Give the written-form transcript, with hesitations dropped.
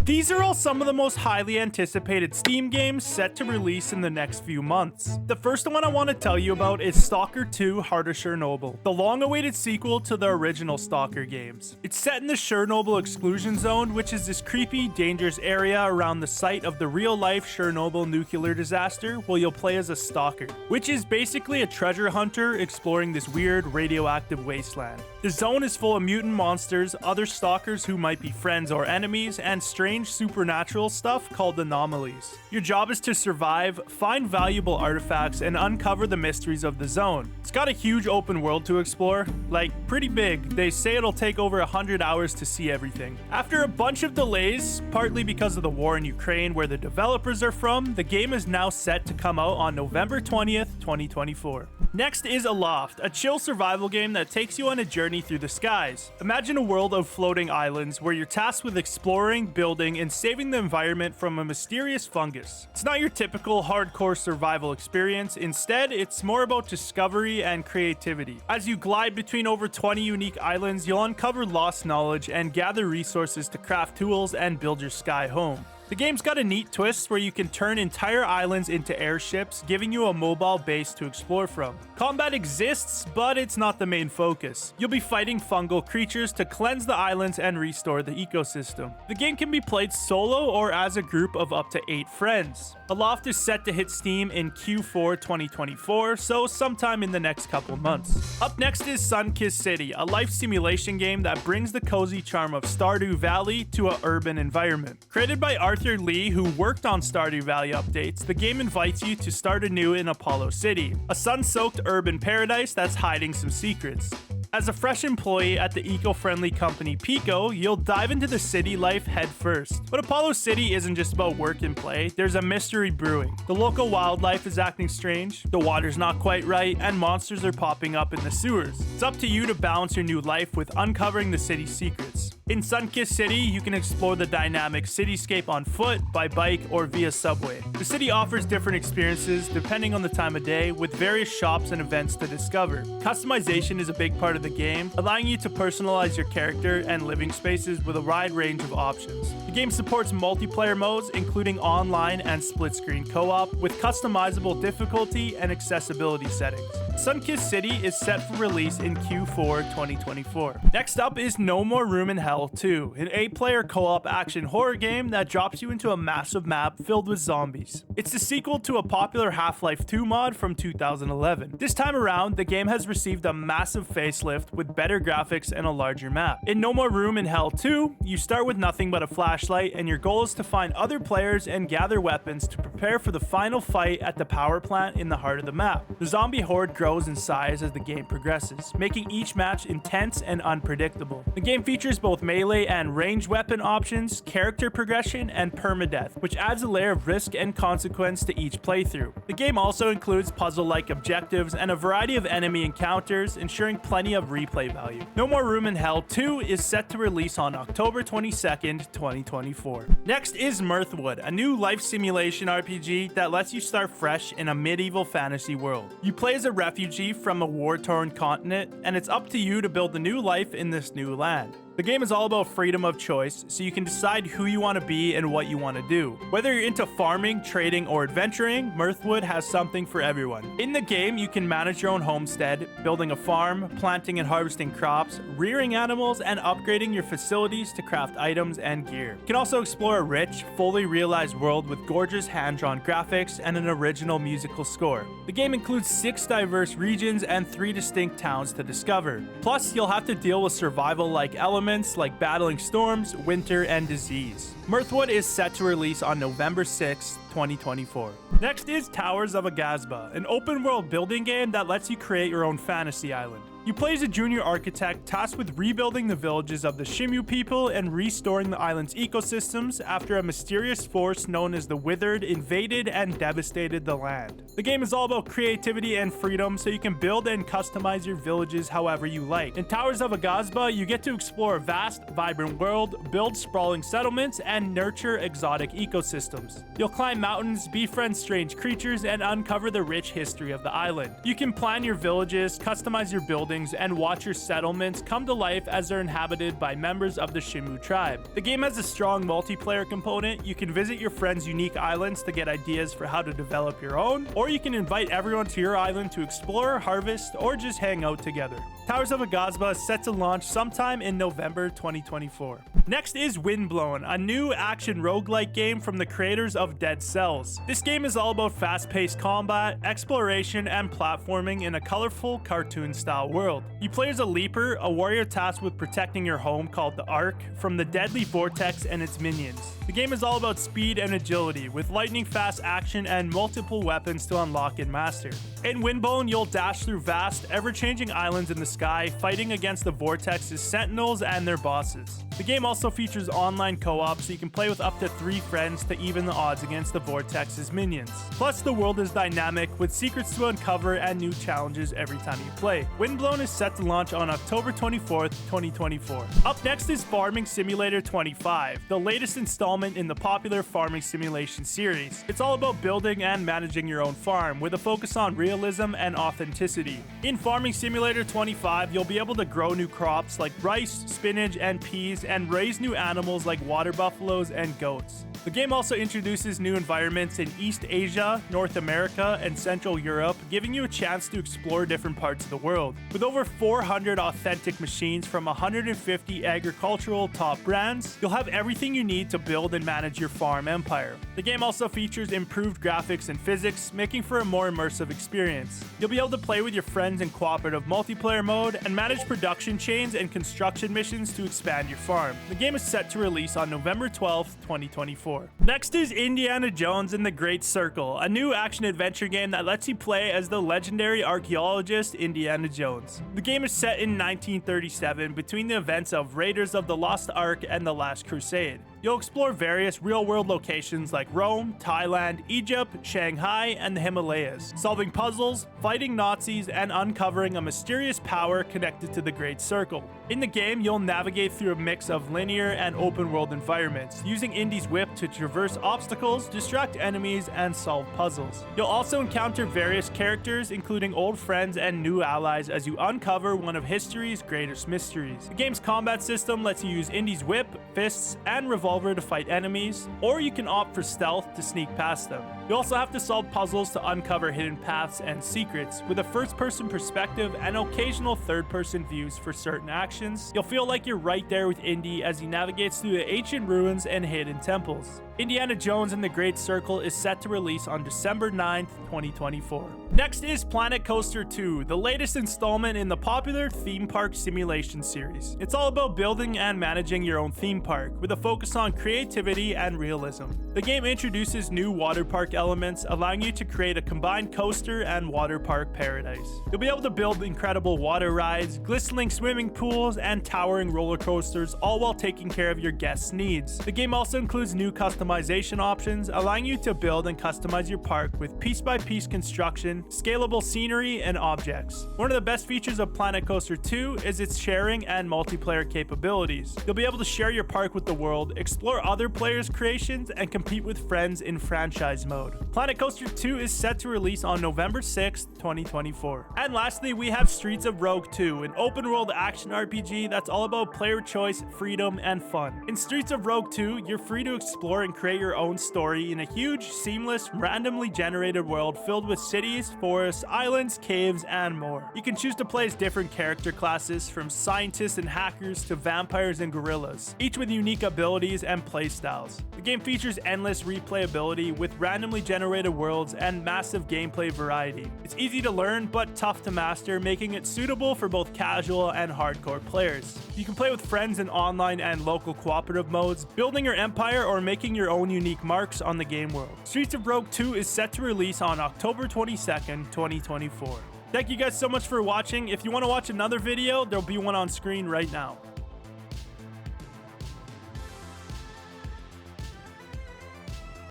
These are all some of the most highly anticipated Steam games set to release in the next few months. The first one I want to tell you about is S.T.A.L.K.E.R 2 Heart of Chornobyl, the long-awaited sequel to the original S.T.A.L.K.E.R games. It's set in the Chornobyl exclusion zone, which is this creepy, dangerous area around the site of the real-life Chornobyl nuclear disaster, where you'll play as a stalker, which is basically a treasure hunter exploring this weird radioactive wasteland. The zone is full of mutant monsters, other stalkers who might be friends or enemies, and strange supernatural stuff called anomalies. Your job is to survive, find valuable artifacts, and uncover the mysteries of the zone. It's got a huge open world to explore, like pretty big. They say it'll take over 100 hours to see everything. After a bunch of delays, partly because of the war in Ukraine where the developers are from, the game is now set to come out on November 20th, 2024. Next is Aloft, a chill survival game that takes you on a journey through the skies. Imagine a world of floating islands where you're tasked with exploring, building, and saving the environment from a mysterious fungus. It's not your typical hardcore survival experience. Instead, it's more about discovery and creativity. As you glide between over 20 unique islands, you'll uncover lost knowledge and gather resources to craft tools and build your sky home. The game's got a neat twist where you can turn entire islands into airships, giving you a mobile base to explore from. Combat exists, but it's not the main focus. You'll be fighting fungal creatures to cleanse the islands and restore the ecosystem. The game can be played solo or as a group of up to 8 friends. Aloft is set to hit Steam in Q4 2024, so sometime in the next couple months. Up next is Sunkissed City, a life simulation game that brings the cozy charm of Stardew Valley to an urban environment. Created by Arthur Lee, who worked on Stardew Valley updates, the game invites you to start anew in Apollo City, a sun-soaked urban paradise that's hiding some secrets. As a fresh employee at the eco-friendly company Pico, you'll dive into the city life head first. But Apollo City isn't just about work and play, there's a mystery brewing. The local wildlife is acting strange, the water's not quite right, and monsters are popping up in the sewers. It's up to you to balance your new life with uncovering the city's secrets. In Sunkissed City, you can explore the dynamic cityscape on foot, by bike, or via subway. The city offers different experiences depending on the time of day, with various shops and events to discover. Customization is a big part of the game, allowing you to personalize your character and living spaces with a wide range of options. The game supports multiplayer modes, including online and split-screen co-op, with customizable difficulty and accessibility settings. Sunkissed City is set for release in Q4 2024. Next up is No More Room in Hell 2, an 8-player co-op action horror game that drops you into a massive map filled with zombies. It's the sequel to a popular Half-Life 2 mod from 2011. This time around, the game has received a massive facelift with better graphics and a larger map. In No More Room in Hell 2, you start with nothing but a flashlight, and your goal is to find other players and gather weapons to prepare for the final fight at the power plant in the heart of the map. The zombie horde grows in size as the game progresses, making each match intense and unpredictable. The game features both melee and ranged weapon options, character progression, and permadeath, which adds a layer of risk and consequence to each playthrough. The game also includes puzzle-like objectives and a variety of enemy encounters, ensuring plenty of replay value. No More Room in Hell 2 is set to release on October 22nd, 2024. Next is Mirthwood, a new life simulation RPG that lets you start fresh in a medieval fantasy world. You play as a refugee from a war-torn continent, and it's up to you to build a new life in this new land. The game is all about freedom of choice, so you can decide who you want to be and what you want to do. Whether you're into farming, trading, or adventuring, Mirthwood has something for everyone. In the game, you can manage your own homestead, building a farm, planting and harvesting crops, rearing animals, and upgrading your facilities to craft items and gear. You can also explore a rich, fully realized world with gorgeous hand-drawn graphics and an original musical score. The game includes 6 diverse regions and 3 distinct towns to discover. Plus, you'll have to deal with survival-like elements like battling storms, winter, and disease. Mirthwood is set to release on November 6, 2024. Next is Towers of Aghasba, an open-world building game that lets you create your own fantasy island. You play as a junior architect tasked with rebuilding the villages of the Shimu people and restoring the island's ecosystems after a mysterious force known as the Withered invaded and devastated the land. The game is all about creativity and freedom, so you can build and customize your villages however you like. In Towers of Aghasba, you get to explore a vast, vibrant world, build sprawling settlements, and nurture exotic ecosystems. You'll climb mountains, befriend strange creatures, and uncover the rich history of the island. You can plan your villages, customize your buildings, buildings and watch your settlements come to life as they're inhabited by members of the Shimu tribe. The game has a strong multiplayer component. You can visit your friends' unique islands to get ideas for how to develop your own, or you can invite everyone to your island to explore, harvest, or just hang out together. Towers of Aghasba is set to launch sometime in November 2024. Next is WindBlown, a new action roguelike game from the creators of Dead Cells. This game is all about fast-paced combat, exploration, and platforming in a colorful cartoon-style world. You play as a leaper, a warrior tasked with protecting your home called the Ark from the deadly vortex and its minions. The game is all about speed and agility, with lightning-fast action and multiple weapons to unlock and master. In WindBlown, you'll dash through vast, ever-changing islands in the sky, fighting against the vortex's sentinels and their bosses. The game also features online co-op, so you can play with up to 3 friends to even the odds against the vortex's minions. Plus, the world is dynamic, with secrets to uncover and new challenges every time you play. WindBlown is set to launch on October 24th, 2024. Up next is Farming Simulator 25, the latest installment in the popular farming simulation series. It's all about building and managing your own farm, with a focus on realism and authenticity. In Farming Simulator 25, you'll be able to grow new crops like rice, spinach, and peas, and raise new animals like water buffaloes and goats. The game also introduces new environments in East Asia, North America, and Central Europe, giving you a chance to explore different parts of the world. With over 400 authentic machines from 150 agricultural top brands, you'll have everything you need to build and manage your farm empire. The game also features improved graphics and physics, making for a more immersive experience. You'll be able to play with your friends in cooperative multiplayer mode and manage production chains and construction missions to expand your farm. The game is set to release on November 12th, 2024. Next is Indiana Jones and the Great Circle, a new action-adventure game that lets you play as the legendary archaeologist Indiana Jones. The game is set in 1937 between the events of Raiders of the Lost Ark and The Last Crusade. You'll explore various real-world locations like Rome, Thailand, Egypt, Shanghai, and the Himalayas, solving puzzles, fighting Nazis, and uncovering a mysterious power connected to the Great Circle. In the game, you'll navigate through a mix of linear and open-world environments, using Indy's whip to traverse obstacles, distract enemies, and solve puzzles. You'll also encounter various characters, including old friends and new allies, as you uncover one of history's greatest mysteries. The game's combat system lets you use Indy's whip, fists, and revolver to fight enemies, or you can opt for stealth to sneak past them. You also have to solve puzzles to uncover hidden paths and secrets, with a first-person perspective and occasional third-person views for certain actions. You'll feel like you're right there with Indy as he navigates through the ancient ruins and hidden temples. Indiana Jones and the Great Circle is set to release on December 9th, 2024. Next is Planet Coaster 2, the latest installment in the popular theme park simulation series. It's all about building and managing your own theme park, with a focus on creativity and realism. The game introduces new water park elements, allowing you to create a combined coaster and water park paradise. You'll be able to build incredible water rides, glistening swimming pools, and towering roller coasters, all while taking care of your guests' needs. The game also includes new customization options, allowing you to build and customize your park with piece-by-piece construction, scalable scenery, and objects. One of the best features of Planet Coaster 2 is its sharing and multiplayer capabilities. You'll be able to share your park with the world, explore other players' creations, and compete with friends in franchise mode. Planet Coaster 2 is set to release on November 6th, 2024. And lastly, we have Streets of Rogue 2, an open-world action RPG that's all about player choice, freedom, and fun. In Streets of Rogue 2, you're free to explore and create your own story in a huge, seamless, randomly generated world filled with cities, forests, islands, caves, and more. You can choose to play as different character classes, from scientists and hackers to vampires and gorillas, each with unique abilities and playstyles. The game features endless replayability with randomly generated worlds and massive gameplay variety. It's easy to learn but tough to master, making it suitable for both casual and hardcore players. You can play with friends in online and local cooperative modes, building your empire or making your own unique marks on the game world. Streets of Rogue 2 is set to release on October 22nd, 2024. Thank you guys so much for watching. If you want to watch another video, there'll be one on screen right now.